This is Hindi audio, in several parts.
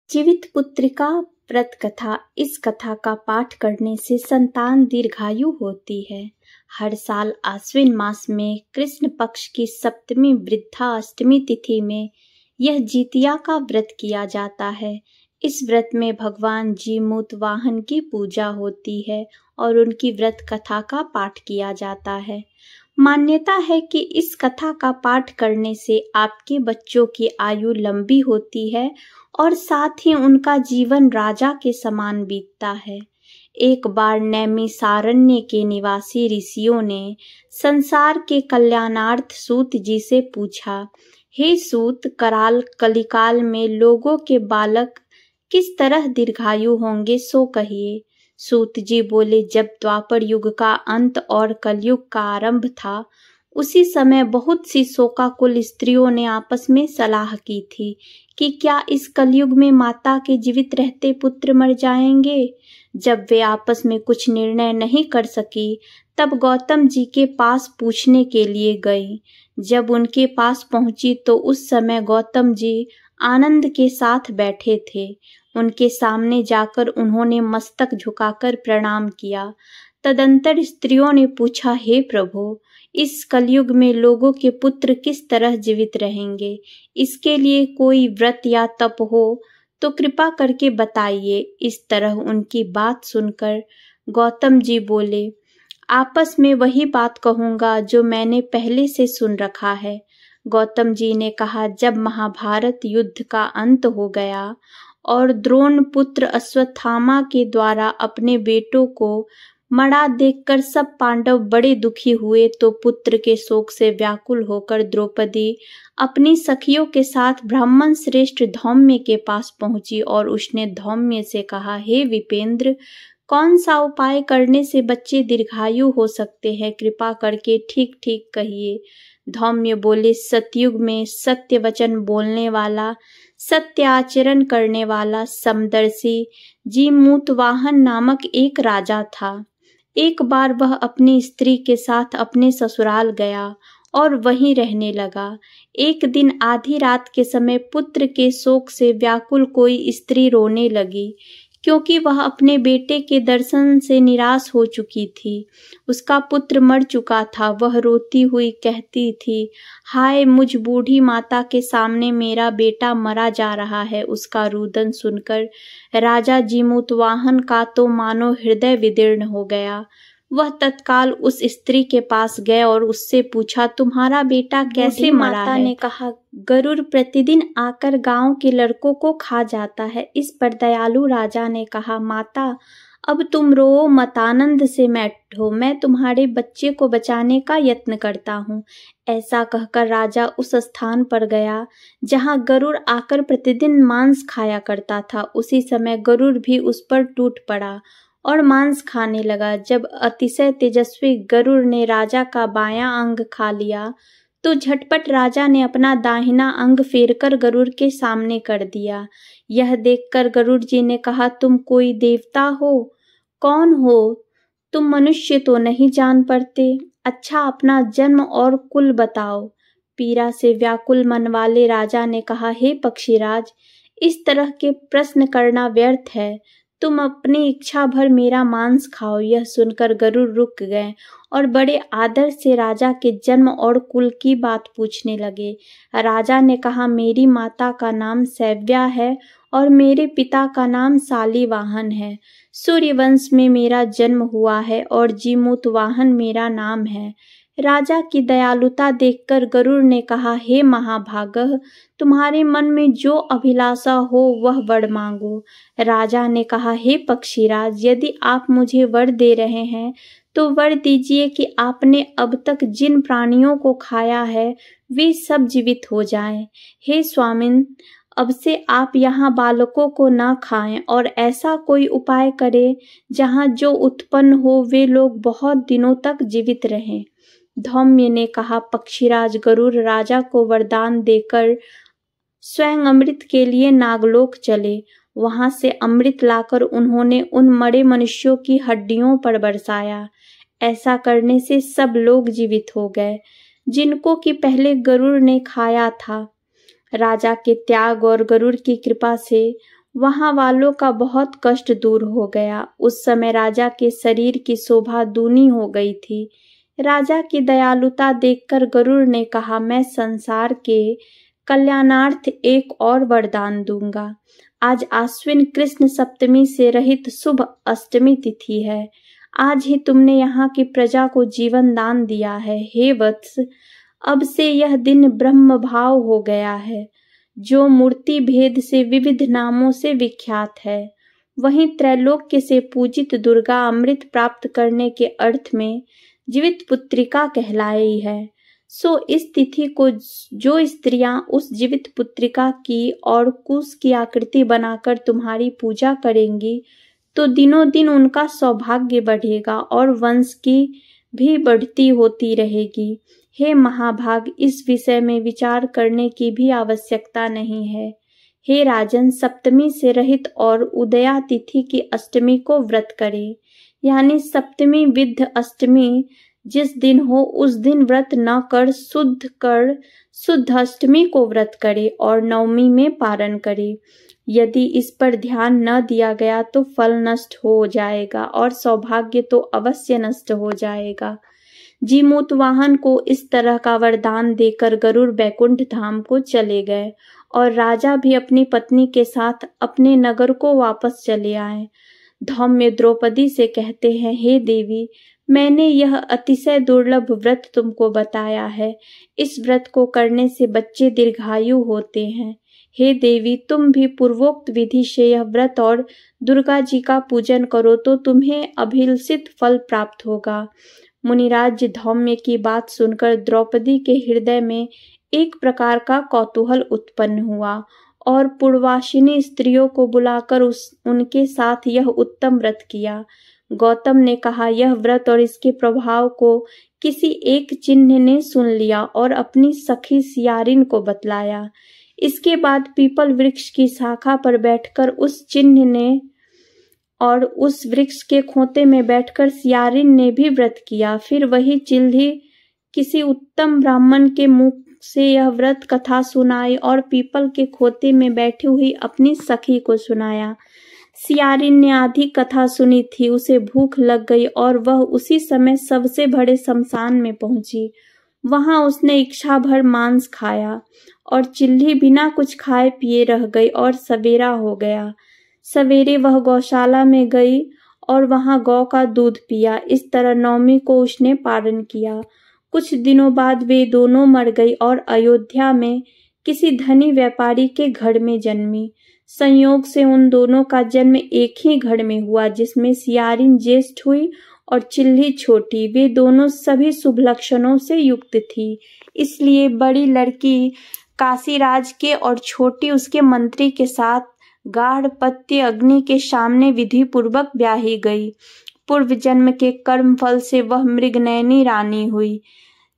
जीवित पुत्रिका व्रत कथा। इस कथा का पाठ करने से संतान दीर्घायु होती है। हर साल आश्विन मास में कृष्ण पक्ष की सप्तमी वृद्धा अष्टमी तिथि में यह जितिया का व्रत किया जाता है। इस व्रत में भगवान जीमूत वाहन की पूजा होती है और उनकी व्रत कथा का पाठ किया जाता है। मान्यता है कि इस कथा का पाठ करने से आपके बच्चों की आयु लंबी होती है और साथ ही उनका जीवन राजा के समान बीतता है। एक बार नैमिषारण्य के निवासी ऋषियों ने संसार के कल्याणार्थ सूत जी से पूछा, हे सूत, कराल कलिकाल में लोगों के बालक किस तरह दीर्घायु होंगे, सो कहिए। सूत जी बोले, जब द्वापर युग का अंत और कलयुग का आरंभ था, उसी समय बहुत सी शोकाकुल स्त्रियों ने आपस में सलाह की थी कि क्या इस कलयुग में माता के जीवित रहते पुत्र मर जाएंगे। जब वे आपस में कुछ निर्णय नहीं कर सकी, तब गौतम जी के पास पूछने के लिए गई। जब उनके पास पहुंची तो उस समय गौतम जी आनंद के साथ बैठे थे। उनके सामने जाकर उन्होंने मस्तक झुकाकर प्रणाम किया। तदंतर स्त्रियों ने पूछा, हे प्रभु, इस कलयुग में लोगों के पुत्र किस तरह जीवित रहेंगे? इसके लिए कोई व्रत या तप हो तो कृपा करके बताइए। इस तरह उनकी बात सुनकर गौतम जी बोले, आपस में वही बात कहूँगा जो मैंने पहले से सुन रखा है। गौतम जी ने कहा, जब महाभारत युद्ध का अंत हो गया और द्रोण पुत्र अश्वत्थामा के द्वारा अपने बेटों को मरा देखकर सब पांडव बड़े दुखी हुए, तो पुत्र के शोक से व्याकुल होकर द्रौपदी अपनी सखियों के साथ ब्राह्मण श्रेष्ठ धौम्य के पास पहुंची और उसने धौम्य से कहा, हे विपेंद्र, कौन सा उपाय करने से बच्चे दीर्घायु हो सकते हैं? कृपा करके ठीक ठीक कहिए। धौम्य बोले, सतयुग में सत्य वचन बोलने वाला, सत्य आचरण करने वाला समदर्शी जीमूतवाहन नामक एक राजा था। एक बार वह अपनी स्त्री के साथ अपने ससुराल गया और वहीं रहने लगा। एक दिन आधी रात के समय पुत्र के शोक से व्याकुल कोई स्त्री रोने लगी, क्योंकि वह अपने बेटे के दर्शन से निराश हो चुकी थी। उसका पुत्र मर चुका था। वह रोती हुई कहती थी, हाय, मुझ बूढ़ी माता के सामने मेरा बेटा मरा जा रहा है। उसका रुदन सुनकर राजा जीमूतवाहन का तो मानो हृदय विदीर्ण हो गया। वह तत्काल उस स्त्री के पास गए और उससे पूछा, तुम्हारा बेटा कैसे मरा है? माता ने कहा, गरुड़ प्रतिदिन आकर गांव के लड़कों को खा जाता है। इस पर दयालु राजा ने कहा, माता, अब तुम रो मत, आनंद से बैठो, मैं तुम्हारे बच्चे को बचाने का यत्न करता हूँ। ऐसा कहकर राजा उस स्थान पर गया जहाँ गरुड़ आकर प्रतिदिन मांस खाया करता था। उसी समय गरुड़ भी उस पर टूट पड़ा और मांस खाने लगा। जब अतिशय तेजस्वी गरुड़ ने राजा का बायां अंग खा लिया, तो झटपट राजा ने अपना दाहिना अंग फेरकर गरुड़ के सामने कर दिया। यह देखकर गरुड़ जी ने कहा, तुम कोई देवता हो? कौन हो तुम? मनुष्य तो नहीं जान पड़ते। अच्छा, अपना जन्म और कुल बताओ। पीड़ा से व्याकुल मन वाले राजा ने कहा, हे पक्षीराज, इस तरह के प्रश्न करना व्यर्थ है। तुम अपनी इच्छा भर मेरा मांस खाओ। यह सुनकर गरुड़ रुक गए और बड़े आदर से राजा के जन्म और कुल की बात पूछने लगे। राजा ने कहा, मेरी माता का नाम सैव्या है और मेरे पिता का नाम शालिवाहन है। सूर्यवंश में मेरा जन्म हुआ है और जीमूतवाहन मेरा नाम है। राजा की दयालुता देखकर गरुड़ ने कहा, हे महाभागः, तुम्हारे मन में जो अभिलाषा हो वह वर मांगो। राजा ने कहा, हे पक्षीराज, यदि आप मुझे वर दे रहे हैं तो वर दीजिए कि आपने अब तक जिन प्राणियों को खाया है वे सब जीवित हो जाएं। हे स्वामिन, अब से आप यहाँ बालकों को न खाएं और ऐसा कोई उपाय करें जहाँ जो उत्पन्न हो वे लोग बहुत दिनों तक जीवित रहें। धौम्य ने कहा, पक्षीराज गरुड़ राजा को वरदान देकर स्वयं अमृत के लिए नागलोक चले। वहां से अमृत लाकर उन्होंने उन मरे मनुष्यों की हड्डियों पर बरसाया। ऐसा करने से सब लोग जीवित हो गए जिनको कि पहले गरुड़ ने खाया था। राजा के त्याग और गरुड़ की कृपा से वहां वालों का बहुत कष्ट दूर हो गया। उस समय राजा के शरीर की शोभा दूनी हो गई थी। राजा की दयालुता देखकर गरुड़ ने कहा, मैं संसार के कल्याणार्थ एक और वरदान दूंगा। आज आश्विन कृष्ण सप्तमी से रहित शुभ अष्टमी तिथि है। आज ही तुमने यहाँ की प्रजा को जीवन दान दिया है। हे वत्स, अब से यह दिन ब्रह्म भाव हो गया है, जो मूर्ति भेद से विविध नामों से विख्यात है। वहीं त्रैलोक्य से पूजित दुर्गा अमृत प्राप्त करने के अर्थ में जीवित पुत्रिका कहलाई है। सो इस तिथि को जो स्त्रियां उस जीवित पुत्रिका की और कुश की आकृति बनाकर तुम्हारी पूजा करेंगी, तो दिनों दिन उनका सौभाग्य बढ़ेगा और वंश की भी बढ़ती होती रहेगी। हे महाभाग, इस विषय में विचार करने की भी आवश्यकता नहीं है। हे राजन, सप्तमी से रहित और उदया तिथि की अष्टमी को व्रत करे, यानी सप्तमी विद्ध अष्टमी जिस दिन हो उस दिन व्रत न कर शुद्ध अष्टमी को व्रत करे और नवमी में पारण करे। यदि इस पर ध्यान न दिया गया तो फल नष्ट हो जाएगा और सौभाग्य तो अवश्य नष्ट हो जाएगा। जीमूतवाहन को इस तरह का वरदान देकर गरुड़ बैकुंठ धाम को चले गए और राजा भी अपनी पत्नी के साथ अपने नगर को वापस चले आए। धौम्य द्रौपदी से कहते हैं, हे देवी, मैंने यह अतिशय दुर्लभ व्रत तुमको बताया है। इस व्रत को करने से बच्चे दीर्घायु होते हैं। हे देवी, तुम भी पूर्वोक्त विधि से यह व्रत और दुर्गा जी का पूजन करो तो तुम्हें अभिलषित फल प्राप्त होगा। मुनिराज धौम्य की बात सुनकर द्रौपदी के हृदय में एक प्रकार का कौतूहल उत्पन्न हुआ और पूर्वासिनी स्त्रियों को बुलाकर उनके साथ यह उत्तम व्रत किया। गौतम ने कहा, यह व्रत और इसके प्रभाव को किसी एक चिन्ह ने सुन लिया और अपनी सखी सियारिन को बतलाया। इसके बाद पीपल वृक्ष की शाखा पर बैठकर उस चिन्ह ने और उस वृक्ष के खोते में बैठकर सियारिन ने भी व्रत किया। फिर वही चिल्ही किसी उत्तम ब्राह्मण के मुख से यह व्रत कथा सुनाई और पीपल के खोते में बैठी हुई अपनी सखी को सुनाया। सियारिन ने आधी कथा सुनी थी, उसे भूख लग गई और वह उसी समय सबसे बड़े शमशान में पहुंची। वहां उसने इच्छा भर मांस खाया और चिल्ही बिना कुछ खाए पिए रह गई और सवेरा हो गया। सवेरे वह गौशाला में गई और वहां गौ का दूध पिया। इस तरह नवमी को उसने पारण किया। कुछ दिनों बाद वे दोनों मर गई और अयोध्या में किसी धनी व्यापारी के घर में जन्मी। संयोग से उन दोनों का जन्म एक ही घर में हुआ, जिसमें सियारिन ज्येष्ठ हुई और चिल्ही छोटी। वे दोनों सभी शुभ लक्षणों से युक्त थी, इसलिए बड़ी लड़की काशीराज के और छोटी उसके मंत्री के साथ गाढ़ पत्य अग्नि के सामने विधि पूर्वक ब्याही गई। पूर्व जन्म के कर्म फल से वह मृगनयनी रानी हुई।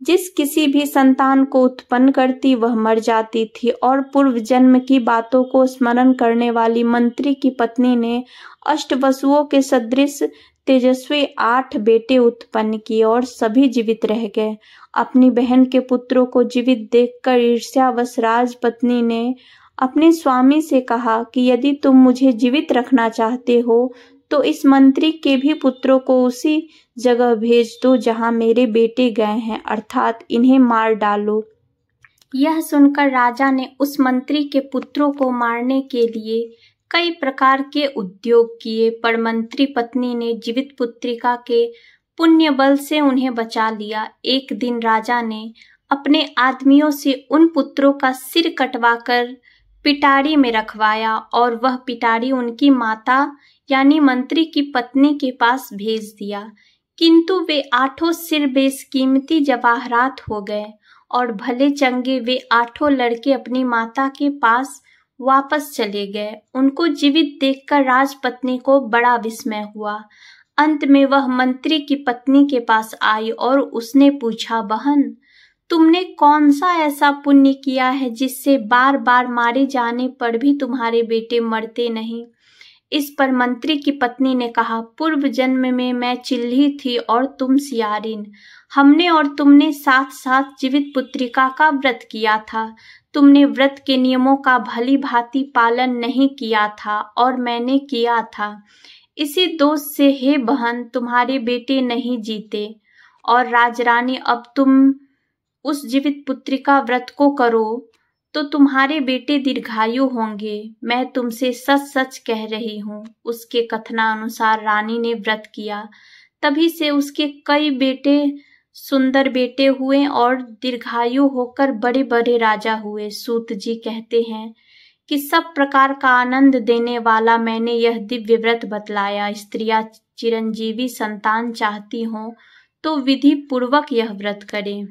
जिस किसी भी संतान को उत्पन्न करती वह मर जाती थी और पूर्व जन्म की बातों को स्मरण करने वाली मंत्री की पत्नी ने अष्टवसुओं के सदृश तेजस्वी 8 बेटे उत्पन्न किए और सभी जीवित रह गए। अपनी बहन के पुत्रों को जीवित देखकर ईर्ष्यावश राजपत्नी ने अपने स्वामी से कहा कि यदि तुम मुझे जीवित रखना चाहते हो तो इस मंत्री के भी पुत्रों को उसी जगह भेज दो जहां मेरे बेटे गए हैं, अर्थात इन्हें मार डालो। यह सुनकर राजा ने उस मंत्री के पुत्रों को मारने के लिए कई प्रकार के उद्योग किए, पर मंत्री पत्नी ने जीवित पुत्रिका के पुण्य बल से उन्हें बचा लिया। एक दिन राजा ने अपने आदमियों से उन पुत्रों का सिर कटवाकर पिटारी में रखवाया और वह पिटारी उनकी माता यानी मंत्री की पत्नी के पास भेज दिया। किंतु वे 8 सिर बेशकीमती जवाहरात हो गए और भले चंगे वे 8 लड़के अपनी माता के पास वापस चले गए। उनको जीवित देखकर राजपत्नी को बड़ा विस्मय हुआ। अंत में वह मंत्री की पत्नी के पास आई और उसने पूछा, बहन, तुमने कौन सा ऐसा पुण्य किया है जिससे बार बार मारे जाने पर भी तुम्हारे बेटे मरते नहीं? इस पर मंत्री की पत्नी ने कहा, पूर्व जन्म में मैं चिल्ही थी और तुम सियारिन। हमने और तुमने साथ साथ जीवित पुत्रिका का व्रत किया था, तुमने व्रत के नियमों का भली भांति पालन नहीं किया था और मैंने किया था। इसी दोष से हे बहन तुम्हारे बेटे नहीं जीते। और राजरानी, अब तुम उस जीवित पुत्री का व्रत को करो तो तुम्हारे बेटे दीर्घायु होंगे। मैं तुमसे सच सच कह रही हूँ। उसके कथनानुसार रानी ने व्रत किया। तभी से उसके कई बेटे सुंदर बेटे हुए और दीर्घायु होकर बड़े बड़े राजा हुए। सूत जी कहते हैं कि सब प्रकार का आनंद देने वाला मैंने यह दिव्य व्रत बतलाया। स्त्रियां चिरंजीवी संतान चाहती हों तो विधि पूर्वक यह व्रत करें।